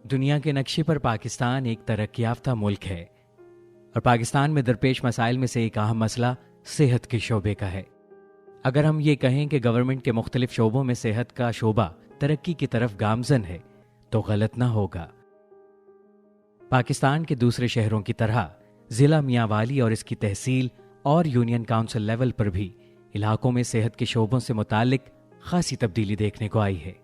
दुनिया के नक्शे पर पाकिस्तान एक तरक्की याफ्ता मुल्क है और पाकिस्तान में दरपेश मसाइल में से एक अहम मसला सेहत के शोबे का है। अगर हम ये कहें कि गवर्नमेंट के मुख्तलिफ शोबों में सेहत का शोबा तरक्की की तरफ गामजन है तो गलत ना होगा। पाकिस्तान के दूसरे शहरों की तरह जिला मियांवाली और इसकी तहसील और यूनियन काउंसिल लेवल पर भी इलाकों में सेहत के शोबों से मुतालिक खासी तब्दीली देखने को आई है।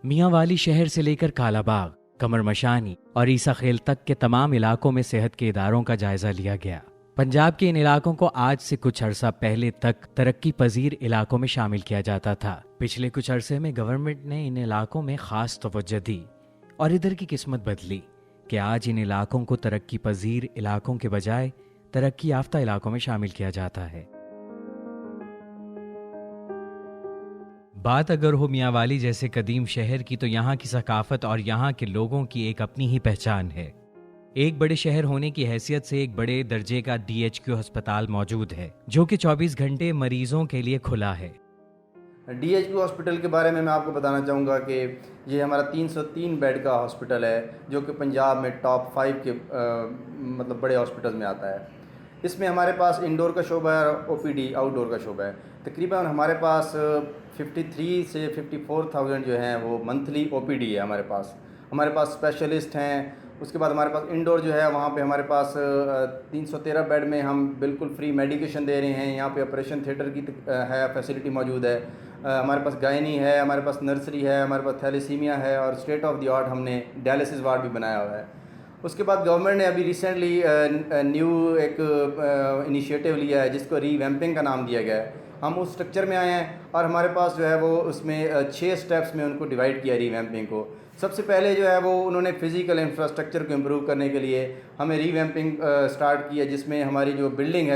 मियांवाली शहर से लेकर कालाबाग, कमर मशानी और ईसा खेल तक के तमाम इलाकों में सेहत के इदारों का जायजा लिया गया। पंजाब के इन इलाकों को आज से कुछ अरसा पहले तक तरक्की पजीर इलाकों में शामिल किया जाता था। पिछले कुछ अरसे में गवर्नमेंट ने इन इलाकों में खास तवज्जो दी और इधर की किस्मत बदली कि आज इन इलाकों को तरक्की पजीर इलाकों के बजाय तरक्की याफ्ता इलाकों में शामिल किया जाता है। बात अगर हो मियांवाली जैसे कदीम शहर की तो यहाँ की सकाफत और यहाँ के लोगों की एक अपनी ही पहचान है। एक बड़े शहर होने की हैसियत से एक बड़े दर्जे का DHQ अस्पताल मौजूद है जो कि 24 घंटे मरीजों के लिए खुला है। DHQ हॉस्पिटल के बारे में मैं आपको बताना चाहूँगा कि ये हमारा 303 बेड का हॉस्पिटल है जो कि पंजाब में टॉप 5 के मतलब बड़े हॉस्पिटल में आता है। इसमें हमारे पास इंडोर का शोबा है और OPD आउटडोर का शोबा है। तकरीबन हमारे पास 53 से 54,000 जो हैं वो मंथली OPD है हमारे पास स्पेशलिस्ट हैं। उसके बाद हमारे पास इंडोर जो है वहाँ पे हमारे पास 313 बेड में हम बिल्कुल फ्री मेडिकेशन दे रहे हैं। यहाँ पे ऑपरेशन थिएटर की है फैसिलिटी मौजूद है। हमारे पास गायनी है, हमारे पास नर्सरी है, हमारे पास थैलेसीमिया है और स्टेट ऑफ द आर्ट हमने डायलिसिस वार्ड भी बनाया हुआ है। उसके बाद गवर्नमेंट ने अभी रिसेंटली न्यू एक इनिशिएटिव लिया है जिसको रीवैम्पिंग का नाम दिया गया है। हम उस स्ट्रक्चर में आए हैं और हमारे पास जो है वो उसमें 6 स्टेप्स में उनको डिवाइड किया रीवैम्पिंग को। सबसे पहले जो है वो उन्होंने फिज़िकल इंफ्रास्ट्रक्चर को इम्प्रूव करने के लिए हमें रीवैम्पिंग स्टार्ट किया जिसमें हमारी जो बिल्डिंग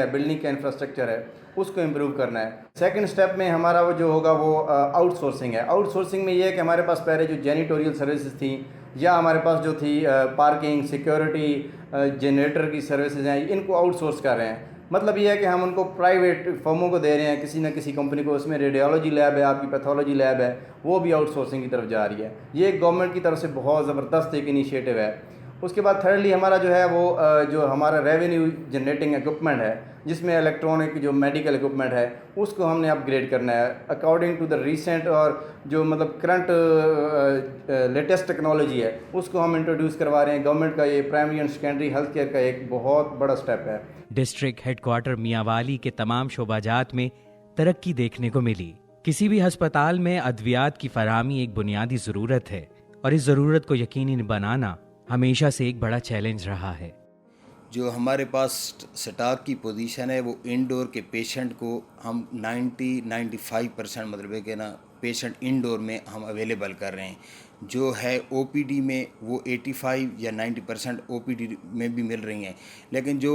का इंफ्रास्ट्रक्चर है उसको इम्प्रूव करना है। सेकंड स्टेप में हमारा वो जो होगा वो आउटसोर्सिंग है। आउटसोर्सिंग में ये है कि हमारे पास पहले जो जेनिटोरियल सर्विसेज थी या हमारे पास जो थी पार्किंग, सिक्योरिटी, जनरेटर की सर्विसेज हैं, इनको आउटसोर्स कर रहे हैं। मतलब ये है कि हम उनको प्राइवेट फर्मों को दे रहे हैं, किसी न किसी कंपनी को। उसमें रेडियोलॉजी लैब है, आपकी पैथोलॉजी लैब है, वो भी आउटसोर्सिंग की तरफ जा रही है। ये एक गवर्नमेंट की तरफ से बहुत ज़बरदस्त एक इनिशिएटिव है। उसके बाद थर्डली हमारा जो है वो जो हमारा रेवेन्यू जनरेटिंग इक्विपमेंट है जिसमें इलेक्ट्रॉनिक जो मेडिकल इक्विपमेंट है उसको हमने अपग्रेड करना है अकॉर्डिंग टू द रीसेंट और जो मतलब करंट लेटेस्ट टेक्नोलॉजी है उसको हम इंट्रोड्यूस करवा रहे हैं। गवर्नमेंट का ये primary and secondary health care का एक बहुत बड़ा स्टेप है। डिस्ट्रिक्ट हेडक्वार्टर मियांवाली के तमाम शोबाजात में तरक्की देखने को मिली। किसी भी अस्पताल में अद्वियात की फराहमी एक बुनियादी ज़रूरत है और इस ज़रूरत को यकीनी बनाना हमेशा से एक बड़ा चैलेंज रहा है। जो हमारे पास स्टॉक की पोजीशन है वो इंडोर के पेशेंट को हम 90-95% मतलब है कि ना पेशेंट इंडोर में हम अवेलेबल कर रहे हैं। जो है OPD में वो 85 या 90% OPD में भी मिल रही हैं, लेकिन जो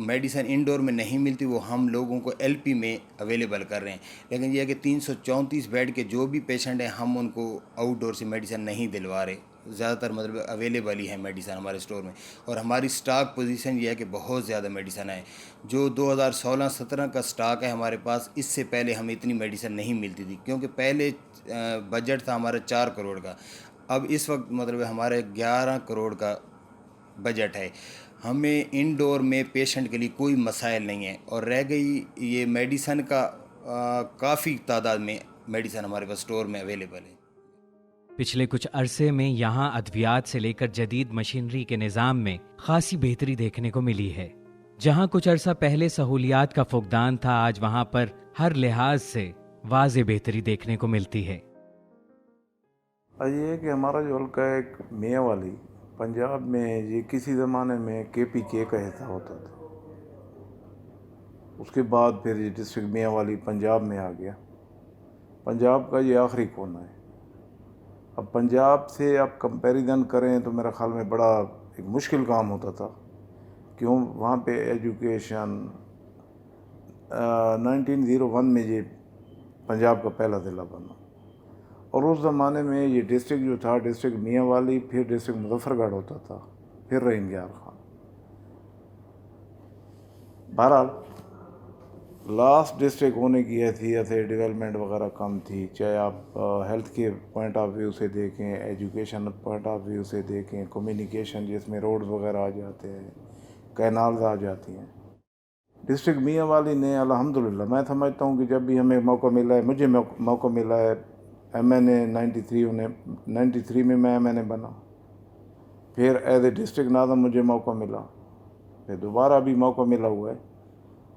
मेडिसिन इंडोर में नहीं मिलती वो हम लोगों को LP में अवेलेबल कर रहे हैं। लेकिन यह है कि 334 बेड के जो भी पेशेंट हैं हम उनको आउटडोर से मेडिसिन नहीं दिलवा रहे। ज़्यादातर मतलब अवेलेबल ही है मेडिसिन हमारे स्टोर में और हमारी स्टॉक पोजीशन ये है कि बहुत ज़्यादा मेडिसिन है। जो 2016-17 का स्टॉक है हमारे पास, इससे पहले हमें इतनी मेडिसिन नहीं मिलती थी क्योंकि पहले बजट था हमारा 4 करोड़ का। अब इस वक्त मतलब हमारे 11 करोड़ का बजट है। हमें इंडोर में पेशेंट के लिए कोई मसाइल नहीं है और रह गई ये मेडिसिन का काफ़ी तादाद में मेडिसिन हमारे पास स्टोर में अवेलेबल है। पिछले कुछ अरसे में यहाँ अद्वियात से लेकर जदीद मशीनरी के निज़ाम में खासी बेहतरी देखने को मिली है। जहाँ कुछ अरसा पहले सहूलियात का फुकदान था, आज वहाँ पर हर लिहाज से वाज़े बेहतरी देखने को मिलती है। ये कि हमारा जो हल्का है एक मियांवाली पंजाब में ये किसी ज़माने में KPK का हिस्सा होता था। उसके बाद फिर ये डिस्ट्रिक्ट मियांवाली पंजाब में आ गया। पंजाब का ये आखिरी कोना है। अब पंजाब से आप कंपैरिजन करें तो मेरा ख़्याल में बड़ा एक मुश्किल काम होता था। क्यों? वहाँ पे एजुकेशन 1901 में ये पंजाब का पहला ज़िला बना और उस ज़माने में ये डिस्ट्रिक्ट जो था डिस्ट्रिक्ट मियांवाली, फिर डिस्ट्रिक्ट मुजफ्फरगढ़ होता था, फिर रहीम यार खान। बहरहाल लास्ट डिस्ट्रिक्ट होने की हैसियत से डेवलपमेंट वगैरह कम थी, चाहे आप हेल्थ के पॉइंट ऑफ व्यू से देखें, एजुकेशन पॉइंट ऑफ व्यू से देखें, कम्युनिकेशन जिसमें रोड वगैरह आ जाते हैं, कैनाल्स आ जाती हैं। डिस्ट्रिक्ट मियांवाली ने अल्हम्दुलिल्लाह, मैं समझता हूँ कि जब भी हमें मौका मिला है, मुझे मौका मिला है, MNA 93 में मैं MNA बना, फिर एज ए डिस्ट्रिक्ट नाज़म मुझे मौका मिला, फिर दोबारा भी मौका मिला हुआ है।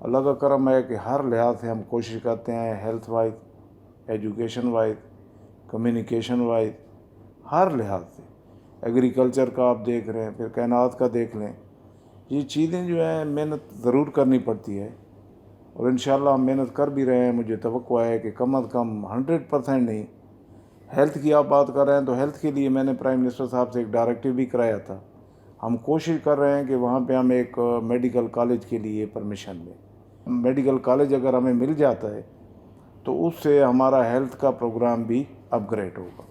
अल्लाह का करम है कि हर लिहाज से हम कोशिश करते हैं, health wise, education wise, communication wise, हर लिहाज से। एग्रीकल्चर का आप देख रहे हैं, फिर कैनात का देख लें, ये चीज़ें जो हैं मेहनत ज़रूर करनी पड़ती है और इंशाल्लाह हम मेहनत कर भी रहे हैं। मुझे तवक्को है कि कम अज़ कम 100% नहीं, हेल्थ की आप बात कर रहे हैं तो हेल्थ के लिए मैंने प्राइम मिनिस्टर साहब से एक डायरेक्टिव भी कराया था। हम कोशिश कर रहे हैं कि वहाँ पे हम एक मेडिकल कॉलेज के लिए परमिशन लें। मेडिकल कॉलेज अगर हमें मिल जाता है तो उससे हमारा हेल्थ का प्रोग्राम भी अपग्रेड होगा।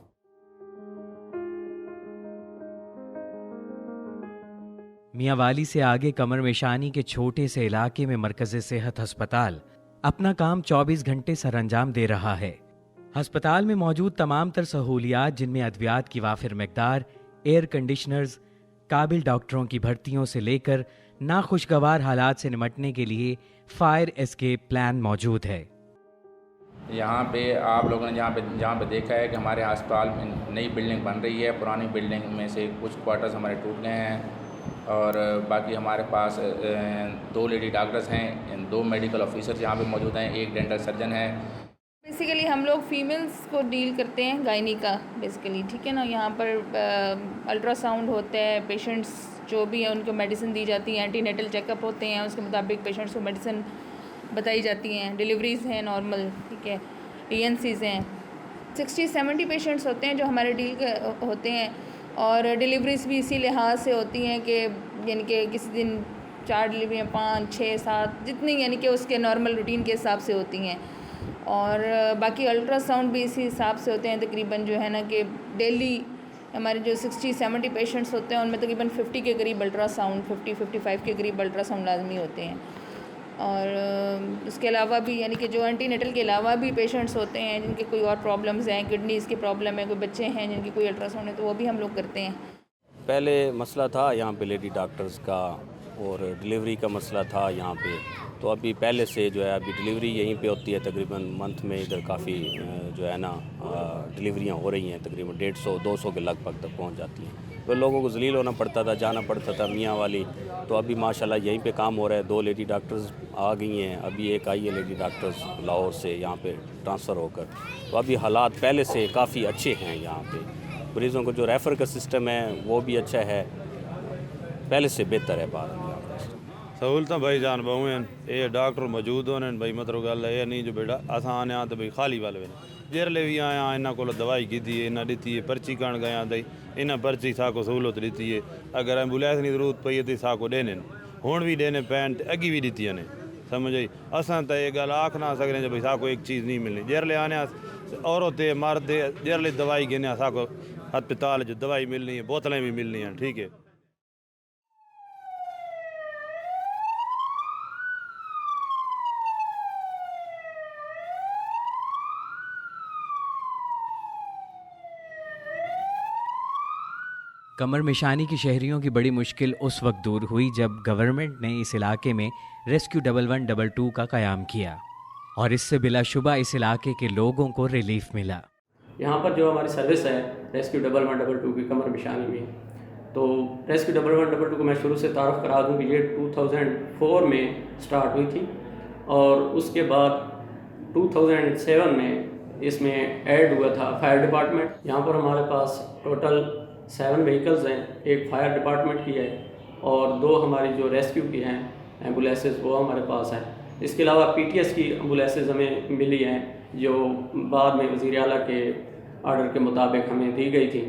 मियांवाली से आगे कमर मेशानी के छोटे से इलाके में मरकज़े सेहत अस्पताल अपना काम 24 घंटे सरअंजाम दे रहा है। अस्पताल में मौजूद तमाम तर सहूलियात, जिनमें अद्वियात की वाफिर मकदार, एयर कंडीशनर्स, काबिल डॉक्टरों की भर्तियों से लेकर नाखुशगवार हालात से निमटने के लिए फायर एस्केप प्लान मौजूद है। यहाँ पे आप लोगों ने जहाँ पे देखा है कि हमारे अस्पताल में नई बिल्डिंग बन रही है। पुरानी बिल्डिंग में से कुछ क्वार्टर्स हमारे टूट गए हैं और बाकी हमारे पास 2 लेडी डॉक्टर्स हैं, 2 मेडिकल ऑफिसर्स यहाँ पे मौजूद हैं, 1 डेंटल सर्जन है। बेसिकली हम लोग फीमेल्स को डील करते हैं, गायनी का बेसिकली, ठीक है ना। यहाँ पर अल्ट्रासाउंड होता है, पेशेंट्स जो भी हैं उनको मेडिसिन दी जाती है, एंटीनेटल चेकअप होते हैं, उसके मुताबिक पेशेंट्स को मेडिसिन बताई जाती हैं, डिलीवरीज़ हैं नॉर्मल, ठीक है, ENCs हैं। 60-70 पेशेंट्स होते हैं जो हमारे डील होते हैं और डिलीवरीज़ भी इसी लिहाज से होती हैं कि यानी कि किसी दिन 4 डिलीवरियाँ, 5, 6, 7 जितनी यानी कि उसके नॉर्मल रूटीन के हिसाब से होती हैं। और बाकी अल्ट्रासाउंड भी इसी हिसाब से होते हैं। तकरीबन जो है ना कि डेली हमारे जो 60-70 पेशेंट्स होते हैं उनमें तकरीबन 50 के करीब अल्ट्रासाउंड, 50-55 के करीब अल्ट्रासाउंड लाजमी होते हैं। और इसके अलावा भी यानी कि जो एंटीनेटल के अलावा भी पेशेंट्स होते हैं जिनके कोई और प्रॉब्लम्स हैं, किडनीज़ की प्रॉब्लम है, कोई बच्चे हैं जिनकी कोई अल्ट्रासाउंड है, तो वो भी हम लोग करते हैं। पहले मसला था यहाँ पे लेडी डॉक्टर्स का और डिलीवरी का मसला था यहाँ पे, तो अभी पहले से जो है अभी डिलीवरी यहीं पे होती है। तकरीबन मंथ में इधर काफ़ी जो है ना डिलीवरियाँ हो रही हैं, तकरीबन 150-200 के लगभग तक पहुँच जाती हैं। तो लोगों को ज़लील होना पड़ता था, जाना पड़ता था मियांवाली, तो अभी माशाल्लाह यहीं पे काम हो रहा है। 2 लेडी डॉक्टर्स आ गई हैं, अभी एक आई है लेडी डॉक्टर्स लाहौर से यहाँ पे ट्रांसफ़र होकर। तो अभी हालात पहले से काफ़ी अच्छे हैं यहाँ पे। मरीज़ों को जो रेफ़र का सिस्टम है वो भी अच्छा है, पहले से बेहतर है। बात सहूलत भाई जान बहु हैं, ये डॉक्टर मौजूद होने भाई, मतलब गल है नहीं जो बेटा असा आने तो भाई खाली वाले जेरले भी आया इन्हों को दवाई की है, इन्हें दी है, पर्ची कण गया दई इन्हें पर्ची साको सहूलत दी है। अगर एम्बुलेंस की जरूरत पई है तो साको देने हुण भी देने पैन अगी भी दी ने, समझ आई। असा तो ये गल आख ना सकते जो भाई साको एक चीज़ नहीं मिलनी। जेरले आने औरत मर्द जेरले दवाई गिने साको अस्पताल जो दवाई मिलनी है, बोतलें भी मिलनी हैं, ठीक है। कमर मेशानी की शहरियों की बड़ी मुश्किल उस वक्त दूर हुई जब गवर्नमेंट ने इस इलाके में रेस्क्यू 1112 का क़याम किया और इससे बिलाशुबा इस इलाके के लोगों को रिलीफ मिला। यहाँ पर जो हमारी सर्विस है रेस्क्यू 1112 की कमर मेशानी में, तो रेस्क्यू 1112 को मैं शुरू से तारुफ करा दूँ कि ये 2004 में स्टार्ट हुई थी और उसके बाद 2007 में इसमें ऐड हुआ था फायर डिपार्टमेंट। यहाँ पर हमारे पास टोटल 7 व्हीकल्स हैं, एक फायर डिपार्टमेंट की है और 2 हमारी जो रेस्क्यू की हैं एम्बुलेंसेस वो हमारे पास हैं। इसके अलावा PTS की एम्बुलेंसेस हमें मिली हैं जो बाद में वज़ीर आला के आर्डर के मुताबिक हमें दी गई थी,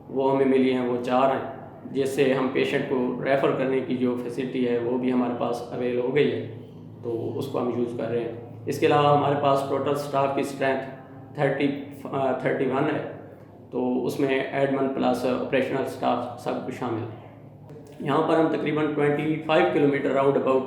वो हमें मिली हैं, वो 4 हैं, जिससे हम पेशेंट को रेफ़र करने की जो फैसिलिटी है वो भी हमारे पास अवेल हो गई है, तो उसको हम यूज़ कर रहे हैं। इसके अलावा हमारे पास टोटल स्टाफ की स्ट्रेंथ 31 है, तो उसमें एडमिन प्लस ऑपरेशनल स्टाफ सब शामिल है। यहाँ पर हम तकरीबन 25 किलोमीटर राउंड अबाउट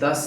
10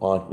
5